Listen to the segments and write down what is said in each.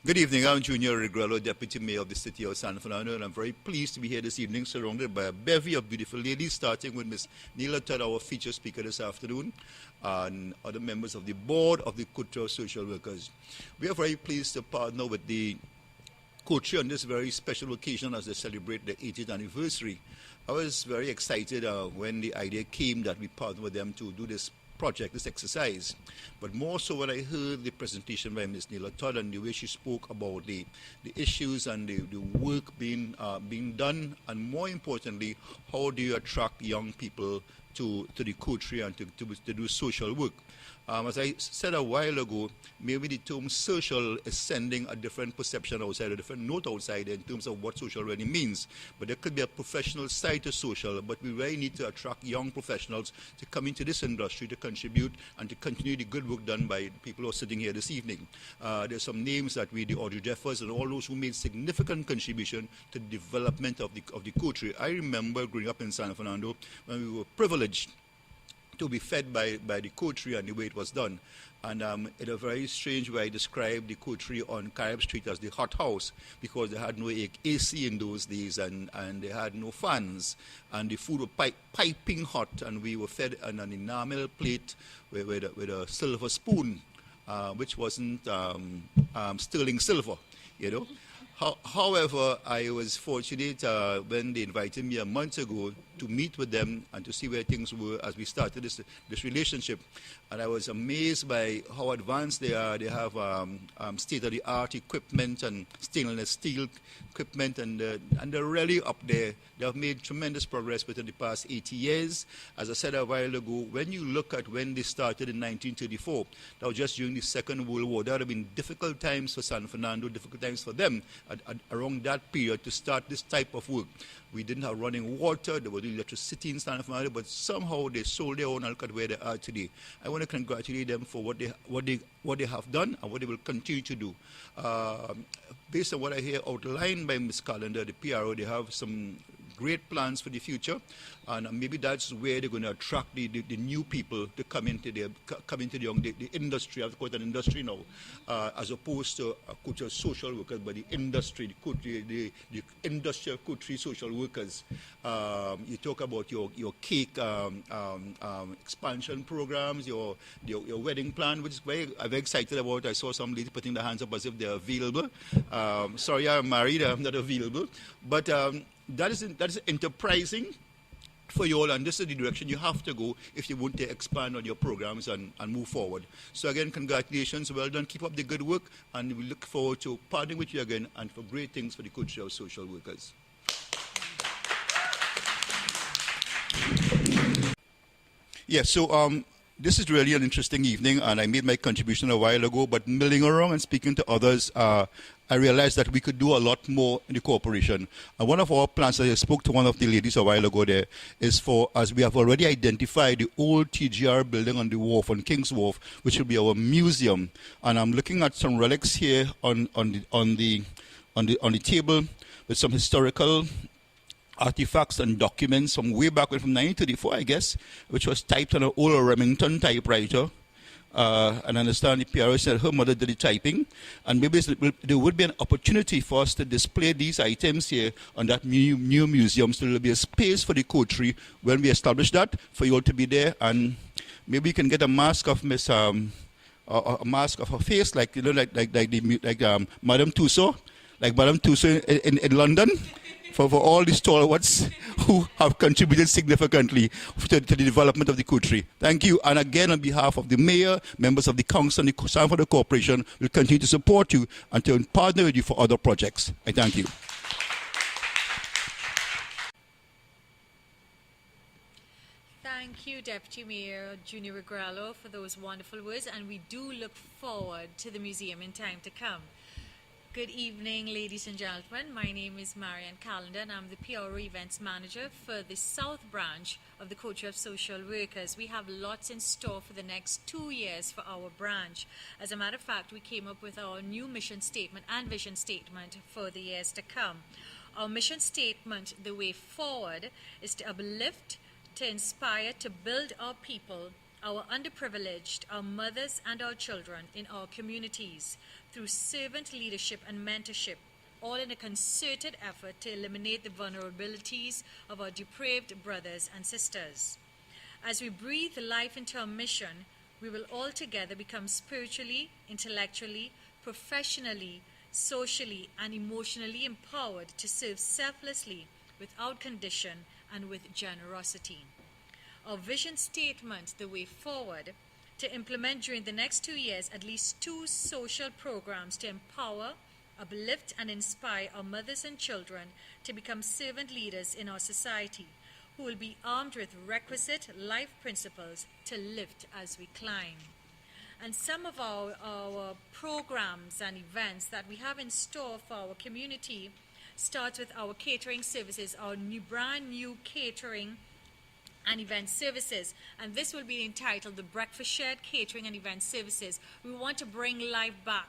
Good evening. I'm Junior Regrello, Deputy Mayor of the City of San Fernando, and I'm very pleased to be here this evening surrounded by a bevy of beautiful ladies, starting with Ms. Neela Todd, our featured speaker this afternoon, and other members of the board of the Coterie Social Workers. We are very pleased to partner with the Coterie on this very special occasion as they celebrate the 80th anniversary. I was very excited when the idea came that we partner with them to do this project, this exercise. But more so when I heard the presentation by Ms. Neela Todd and the way she spoke about the issues and the work being done, and more importantly, how do you attract young people to the Coterie and to do social work. As I said a while ago, maybe the term social is sending a different perception outside, a different note outside in terms of what social really means. But there could be a professional side to social, but we really need to attract young professionals to come into this industry to contribute and to continue the good work done by people who are sitting here this evening. There's some names that the Audrey Jeffers and all those who made significant contribution to the development of the Coterie. I remember growing up in San Fernando when we were privileged to be fed by the Coterie and the way it was done. And in a very strange way, I described the Coterie on Carib Street as the hot house because they had no AC in those days and they had no fans. And the food was piping hot, and we were fed on an enamel plate with a silver spoon, which wasn't sterling silver, you know. However, I was fortunate when they invited me a month ago to meet with them and to see where things were as we started this relationship. And I was amazed by how advanced they are. They have state-of-the-art equipment and stainless steel equipment, and they're really up there. They have made tremendous progress within the past 80 years. As I said a while ago, when you look at when they started in 1934, that was just during the Second World War. There would have been difficult times for San Fernando, difficult times for them around that period to start this type of work. We didn't have running water, there was no electricity in San Fernando, but somehow they sold their own and look at where they are today. I want to congratulate them for what they have done and what they will continue to do. Based on what I hear outlined by Ms. Callender, the PRO, they have some great plans for the future, and maybe that's where they're going to attract the new people to come into the industry. I have to call it an industry now, as opposed to a culture of social workers, but the industry, the industrial Coterie social workers. You talk about your cake expansion programs, your wedding plan, which is I'm very excited about. I saw some ladies putting their hands up as if they're available. Sorry, I'm married, I'm not available, but that is enterprising for you all, and this is the direction you have to go if you want to expand on your programs and move forward. So again, congratulations, well done, keep up the good work, and we look forward to partnering with you again and for great things for the Coterie of social workers. Yeah, so this is really an interesting evening, and I made my contribution a while ago, but milling around and speaking to others, I realized that we could do a lot more in the corporation. And one of our plans, I spoke to one of the ladies a while ago there, is for, as we have already identified, the old TGR building on the wharf, on King's Wharf, which will be our museum. And I'm looking at some relics here on the table with some historical artifacts and documents from way back when, from 1934, I guess, which was typed on an old Remington typewriter. And I understand the PRO said her mother did the typing, and maybe there would be an opportunity for us to display these items here on that new museum, so there will be a space for the Coterie when we establish that, for you all to be there, and maybe you can get a mask of Miss, a mask of her face, like, you know, like Madame Tussauds, like Madame Tussauds in London. For all the stalwarts who have contributed significantly to the development of the Coterie. Thank you. And again, on behalf of the mayor, members of the council, and the San Fernando Corporation, will continue to support you and to partner with you for other projects. I thank you. Thank you, Deputy Mayor Junior Regrello, for those wonderful words, and we do look forward to the museum in time to come. Good evening, ladies and gentlemen. My name is Marianne Callender, and I'm the PRO Events Manager for the South Branch of the Coterie of Social Workers. We have lots in store for the next 2 years for our branch. As a matter of fact, we came up with our new mission statement and vision statement for the years to come. Our mission statement, the way forward, is to uplift, to inspire, to build our people our underprivileged, our mothers and our children in our communities through servant leadership and mentorship, all in a concerted effort to eliminate the vulnerabilities of our depraved brothers and sisters. As we breathe life into our mission, we will all together become spiritually, intellectually, professionally, socially, and emotionally empowered to serve selflessly, without condition, and with generosity. Our vision statement, the way forward, to implement during the next 2 years at least 2 social programs to empower, uplift, and inspire our mothers and children to become servant leaders in our society, who will be armed with requisite life principles to lift as we climb. And some of our programs and events that we have in store for our community starts with our catering services, our brand new catering and event services, and this will be entitled the Breakfast Shared Catering and Event Services. We want to bring life back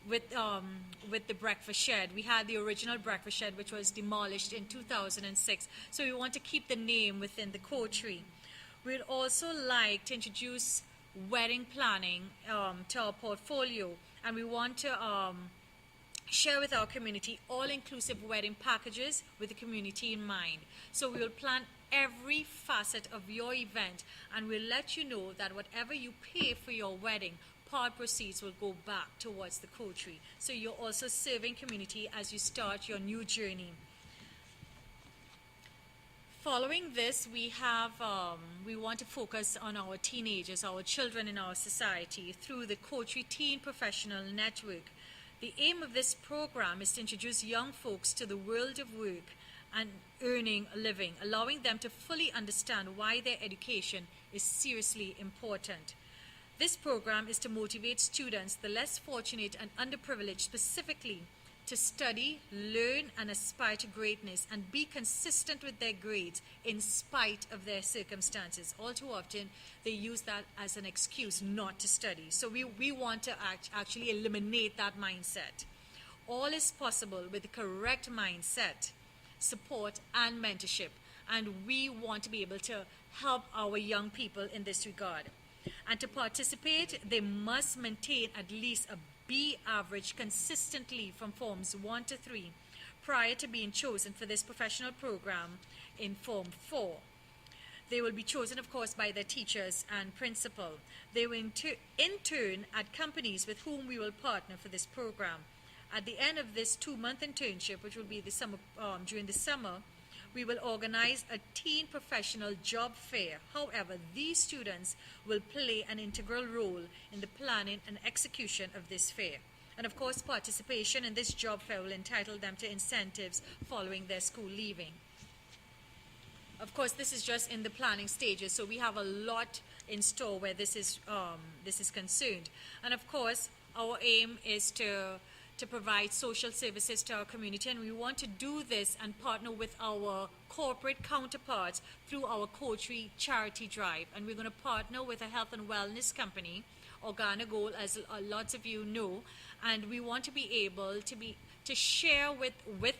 with the Breakfast Shed. We had the original Breakfast Shed, which was demolished in 2006, so we want to keep the name within the Coterie. We'd also like to introduce wedding planning to our portfolio, and we want to share with our community all-inclusive wedding packages with the community in mind. So we will plan every facet of your event, and we'll let you know that whatever you pay for your wedding, part proceeds will go back towards the Coterie. So you're also serving community as you start your new journey. Following this, we want to focus on our teenagers, our children in our society, through the Coterie Teen Professional Network. The aim of this program is to introduce young folks to the world of work and earning a living, allowing them to fully understand why their education is seriously important. This program is to motivate students, the less fortunate and underprivileged specifically, to study, learn, and aspire to greatness and be consistent with their grades in spite of their circumstances. All too often, they use that as an excuse not to study. So we want to actually eliminate that mindset. All is possible with the correct mindset, support, and mentorship. And we want to be able to help our young people in this regard. And to participate, they must maintain at least a B average consistently from Forms 1 to 3 prior to being chosen for this professional program in Form 4. They will be chosen, of course, by their teachers and principal. They will intern at companies with whom we will partner for this program. At the end of this 2-month internship, which will be the summer, during the summer, we will organize a teen professional job fair. However, these students will play an integral role in the planning and execution of this fair. And of course, participation in this job fair will entitle them to incentives following their school leaving. Of course, this is just in the planning stages, so we have a lot in store where this is concerned. And of course, our aim is to provide social services to our community, and we want to do this and partner with our corporate counterparts through our Coterie charity drive. And we're going to partner with a health and wellness company, Organa Gold, as lots of you know, and we want to be able to share with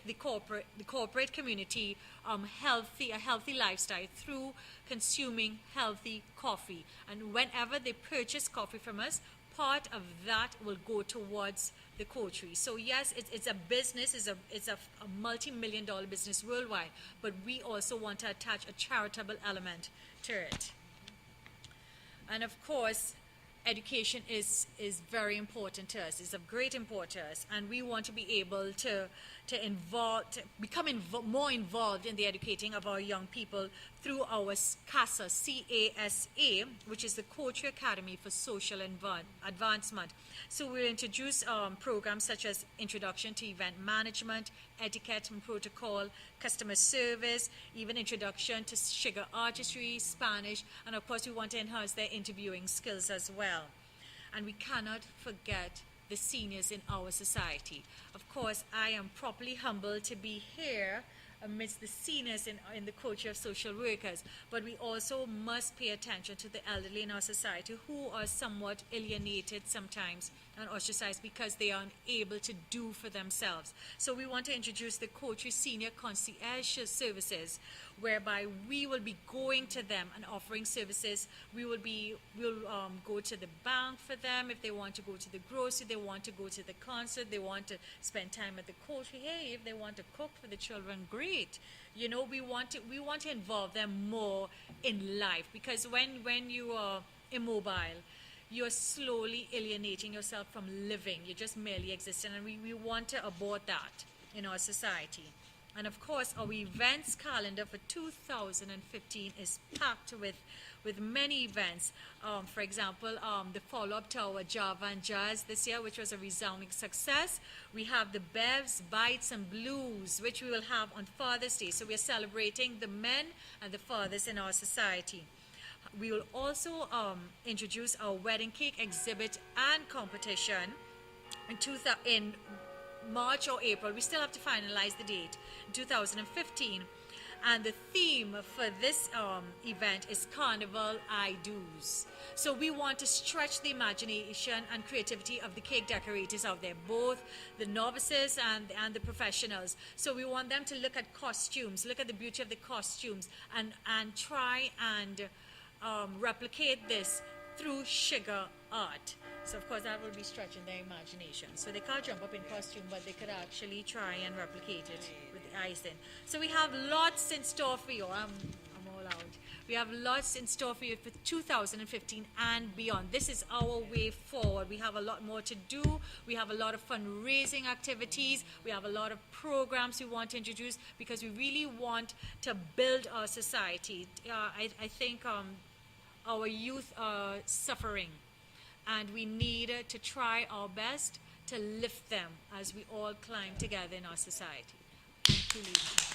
the corporate community a healthy lifestyle through consuming healthy coffee. And whenever they purchase coffee from us, part of that will go towards the Coterie. So yes, it's a business, it's a multi-million-dollar business worldwide, but we also want to attach a charitable element to it. And of course, education is very important to us, is of great importance to us, and we want to be able to become more involved in the educating of our young people through our CASA, C-A-S-A, which is the Coterie Academy for Social Advancement. So we'll introduce programs such as Introduction to Event Management, Etiquette and Protocol, Customer Service, even Introduction to Sugar Artistry, Spanish, and of course we want to enhance their interviewing skills as well. And we cannot forget the seniors in our society. Of course, I am properly humbled to be here amidst the seniors in the Coterie of Social Workers, but we also must pay attention to the elderly in our society who are somewhat alienated sometimes and ostracized because they are unable to do for themselves. So we want to introduce the Coterie Senior Concierge Services, whereby we will be going to them and offering services. We'll go to the bank for them if they want to go to the grocery, they want to go to the concert, they want to spend time at the Coterie. Hey, if they want to cook for the children, great. You know, we want to involve them more in life, because when you are immobile, you're slowly alienating yourself from living. You're just merely existing, and we want to abort that in our society. And of course, our events calendar for 2015 is packed with many events. For example, the follow-up to our Java and Jazz this year, which was a resounding success. We have the Bevs, Bites and Blues, which we will have on Father's Day. So we are celebrating the men and the fathers in our society. We will also introduce our wedding cake exhibit and competition in March or April. We still have to finalize the date, 2015. And the theme for this event is Carnival I Do's. So we want to stretch the imagination and creativity of the cake decorators out there, both the novices and the professionals. So we want them to look at costumes, look at the beauty of the costumes, and try and replicate this through sugar art. So of course that will be stretching their imagination. So they can't jump up in costume, but they could actually try and replicate it with the icing. So we have lots in store for you. I'm all out. We have lots in store for you for 2015 and beyond. This is our way forward. We have a lot more to do. We have a lot of fundraising activities. We have a lot of programs we want to introduce, because we really want to build our society. I think our youth are suffering, and we need to try our best to lift them as we all climb together in our society. Thank you, ladies.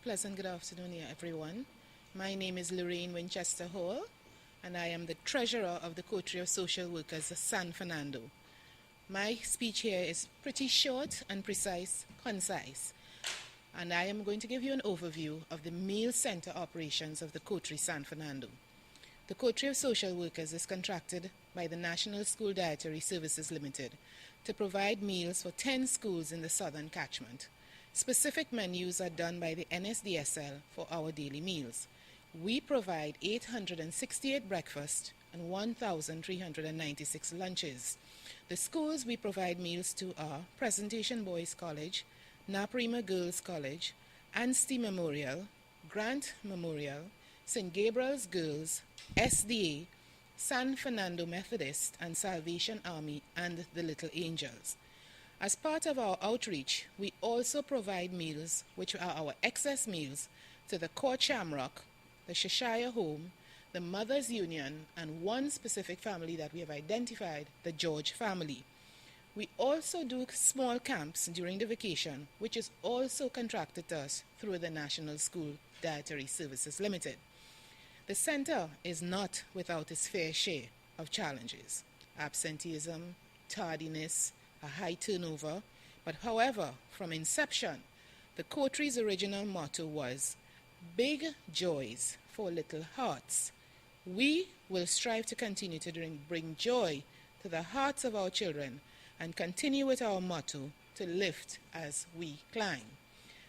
Pleasant good afternoon here, everyone. My name is Lorraine Winchester Hall, and I am the treasurer of the Coterie of Social Workers San Fernando. My speech here is pretty short and precise, concise, and I am going to give you an overview of the meal center operations of the Coterie San Fernando. The Coterie of Social Workers is contracted by the National School Dietary Services Limited to provide meals for 10 schools in the southern catchment. Specific menus are done by the NSDSL for our daily meals. We provide 868 breakfasts and 1,396 lunches. The schools we provide meals to are Presentation Boys College, Naparima Girls College, Anstey Memorial, Grant Memorial, St. Gabriel's Girls, SDA, San Fernando Methodist, and Salvation Army, and the Little Angels. As part of our outreach, we also provide meals, which are our excess meals, to the Court Shamrock, the Cheshire Home, the Mothers Union, and one specific family that we have identified, the George family. We also do small camps during the vacation, which is also contracted to us through the National School Dietary Services Limited. The center is not without its fair share of challenges: absenteeism, tardiness, a high turnover. But however, from inception, the Coterie's original motto was "Big Joys for Little Hearts." We will strive to continue to bring joy to the hearts of our children and continue with our motto, to lift as we climb.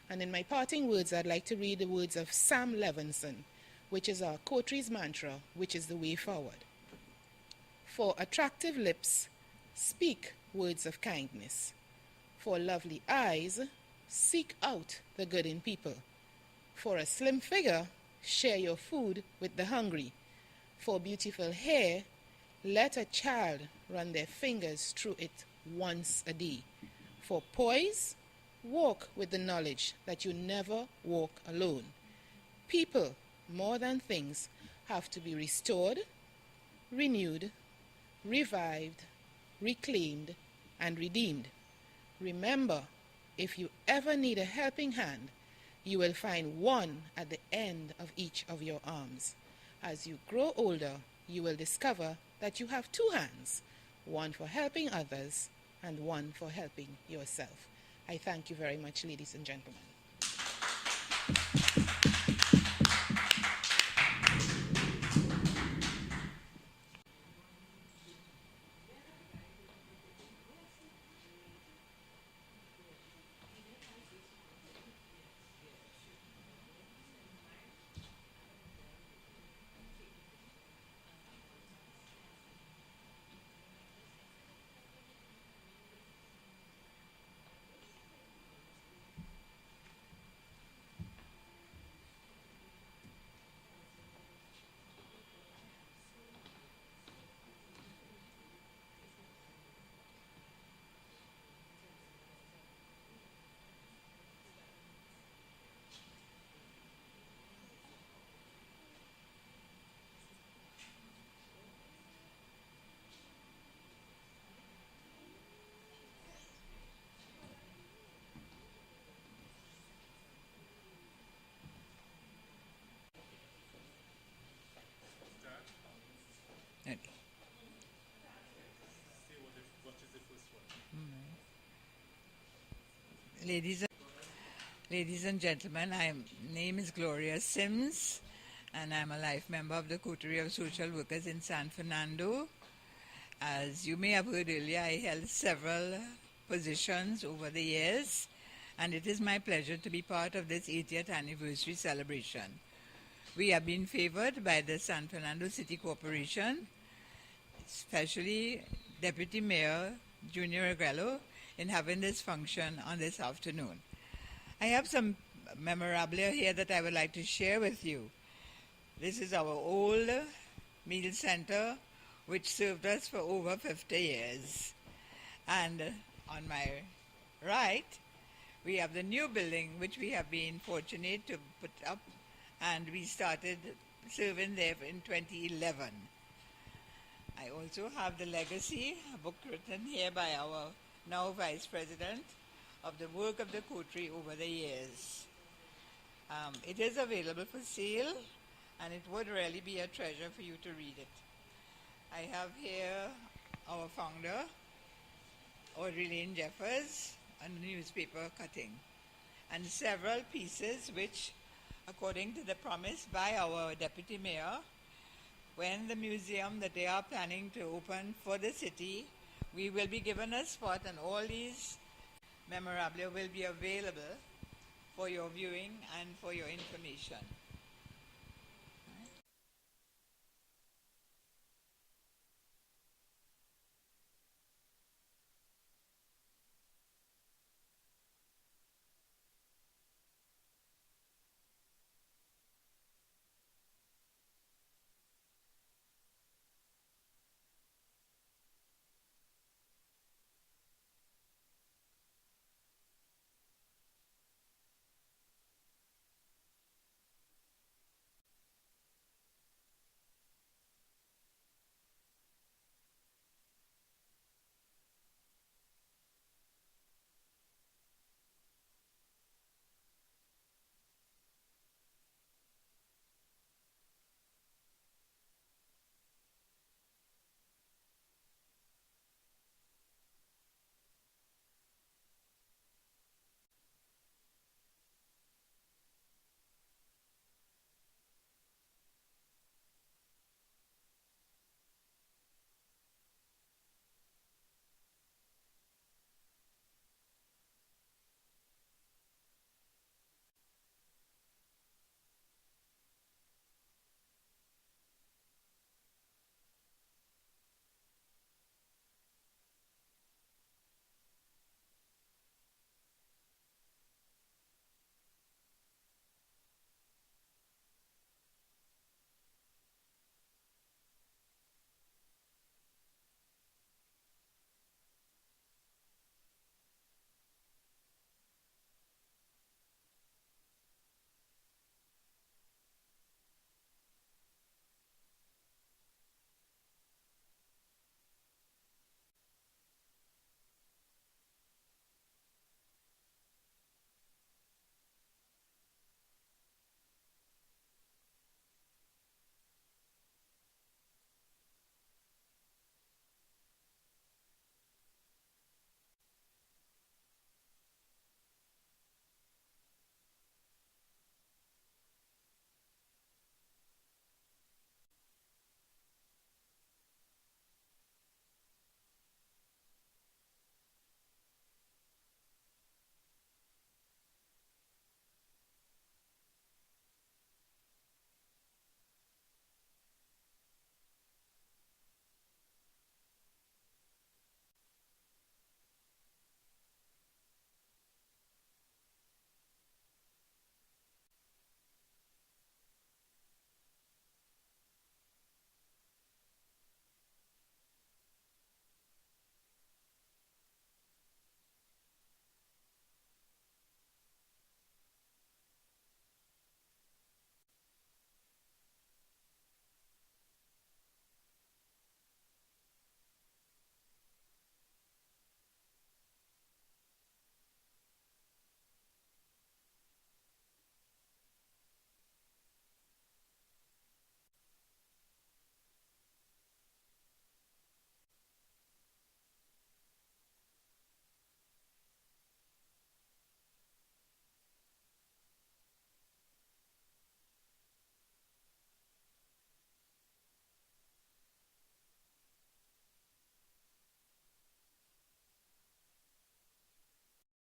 And in my parting words, I'd like to read the words of Sam Levinson, which is our Coterie's mantra, which is the way forward. For attractive lips, speak words of kindness. For lovely eyes, seek out the good in people. For a slim figure, share your food with the hungry. For beautiful hair, let a child run their fingers through it once a day. For poise, walk with the knowledge that you never walk alone. People, more than things, have to be restored, renewed, revived, reclaimed, and redeemed. Remember, if you ever need a helping hand, you will find one at the end of each of your arms. As you grow older, you will discover that you have two hands, one for helping others and one for helping yourself. I thank you very much, ladies and gentlemen. Ladies and, ladies and gentlemen, my name is Gloria Sims, and I'm a life member of the Coterie of Social Workers in San Fernando. As you may have heard earlier, I held several positions over the years, and it is my pleasure to be part of this 80th anniversary celebration. We have been favored by the San Fernando City Corporation, especially Deputy Mayor Junior Agrello, in having this function on this afternoon. I have some memorabilia here that I would like to share with you. This is our old meal center, which served us for over 50 years. And on my right, we have the new building, which we have been fortunate to put up, and we started serving there in 2011. I also have the legacy, a book written here by our now Vice President, of the work of the Coterie over the years. It is available for sale, and it would really be a treasure for you to read it. I have here our founder, Audrey Lane Jeffers, a newspaper cutting, and several pieces which, according to the promise by our Deputy Mayor, when the museum that they are planning to open for the city, we will be given a spot, and all these memorabilia will be available for your viewing and for your information.